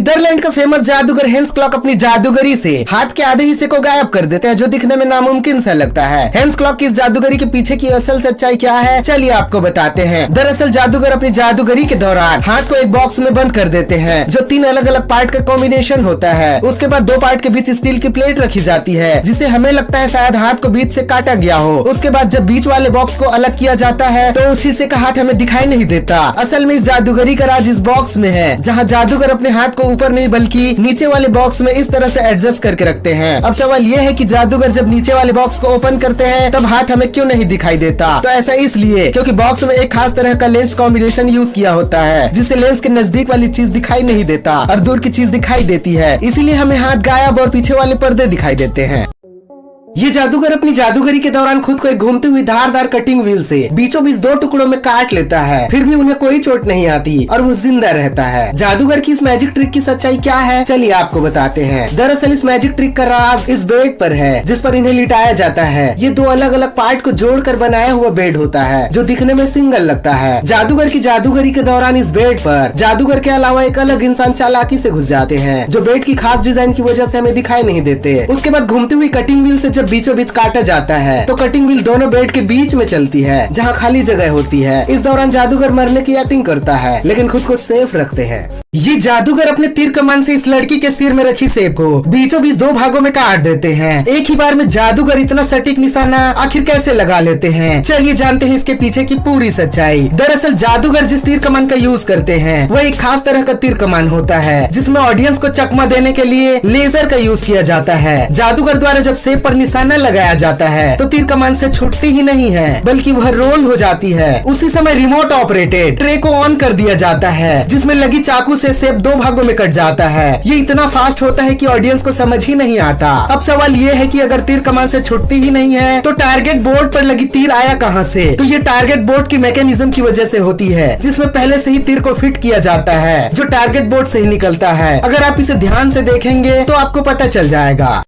Netherlands का famous जादूगर hence clock अपनी जादूगरी से हाथ के आधे हिस्से को गायब कर देते हैं, जो दिखने में नामुमकिन सा लगता है। हेंस क्लॉक की इस जादूगरी के पीछे की असल सच्चाई क्या है, चलिए आपको बताते हैं। दरअसल जादूगर अपनी जादूगरी के दौरान हाथ को एक बॉक्स में बंद कर देते हैं, जो 3 अलग अलग पार्ट का कॉम्बिनेशन होता है। उसके बाद 2 पार्ट के बीच स्टील की प्लेट रखी जाती है, जिसे हमें लगता है शायद हाथ को बीच से काटा गया हो। उसके बाद जब बीच वाले बॉक्स को अलग किया जाता है तो उस हिस्से का हाथ हमें दिखाई नहीं देता। असल में इस जादूगरी का राज इस बॉक्स में है, जहाँ जादूगर अपने हाथ को ऊपर नहीं बल्कि नीचे वाले बॉक्स में इस तरह से एडजस्ट करके रखते हैं। अब सवाल ये है कि जादूगर जब नीचे वाले बॉक्स को ओपन करते हैं तब हाथ हमें क्यों नहीं दिखाई देता? तो ऐसा इसलिए क्योंकि बॉक्स में एक खास तरह का लेंस कॉम्बिनेशन यूज किया होता है, जिससे लेंस के नजदीक वाली चीज दिखाई नहीं देता और दूर की चीज दिखाई देती है। इसीलिए हमें हाथ गायब और पीछे वाले पर्दे दिखाई देते हैं। ये जादूगर अपनी जादूगरी के दौरान खुद को एक घूमती हुई धारदार कटिंग व्हील से बीचों बीच 2 टुकड़ों में काट लेता है, फिर भी उन्हें कोई चोट नहीं आती और वो जिंदा रहता है। जादूगर की इस मैजिक ट्रिक की सच्चाई क्या है, चलिए आपको बताते हैं। दरअसल इस मैजिक ट्रिक का राज इस बेड पर है, जिस पर इन्हें लिटाया जाता है। ये 2 अलग अलग पार्ट को जोड़कर बनाया हुआ बेड होता है, जो दिखने में सिंगल लगता है। जादूगर की जादूगरी के दौरान इस बेड पर जादूगर के अलावा एक अलग इंसान चालाकी से घुस जाते हैं, जो बेड की खास डिजाइन की वजह से हमें दिखाई नहीं देते। उसके बाद घूमती हुई कटिंग व्हील से बीचों बीच काटा जाता है तो कटिंग व्हील दोनों बेड के बीच में चलती है, जहां खाली जगह होती है। इस दौरान जादूगर मरने की एक्टिंग करता है, लेकिन खुद को सेफ रखते हैं। ये जादूगर अपने तीर कमान से इस लड़की के सिर में रखी सेब को बीचों बीच 2 भागों में काट देते हैं। एक ही बार में जादूगर इतना सटीक निशाना आखिर कैसे लगा लेते हैं, चलिए जानते हैं इसके पीछे की पूरी सच्चाई। दरअसल जादूगर जिस तीर कमान का यूज करते हैं वो एक खास तरह का तीर कमान होता है, जिसमें ऑडियंस को चकमा देने के लिए लेजर का यूज किया जाता है। जादूगर द्वारा जब सेब पर निशाना लगाया जाता है तो तीर कमान से छूटती ही नहीं है, बल्कि वह रोल हो जाती है। उसी समय रिमोट ऑपरेटेड ट्रे को ऑन कर दिया जाता है, जिसमें लगी चाकू से सेब 2 भागों में कट जाता है। ये इतना फास्ट होता है कि ऑडियंस को समझ ही नहीं आता। अब सवाल ये है कि अगर तीर कमान से छूटती ही नहीं है तो टारगेट बोर्ड पर लगी तीर आया कहां से? तो ये टारगेट बोर्ड की मैकेनिज्म की वजह से होती है, जिसमें पहले से ही तीर को फिट किया जाता है, जो टारगेट बोर्ड से ही निकलता है। अगर आप इसे ध्यान से देखेंगे तो आपको पता चल जाएगा।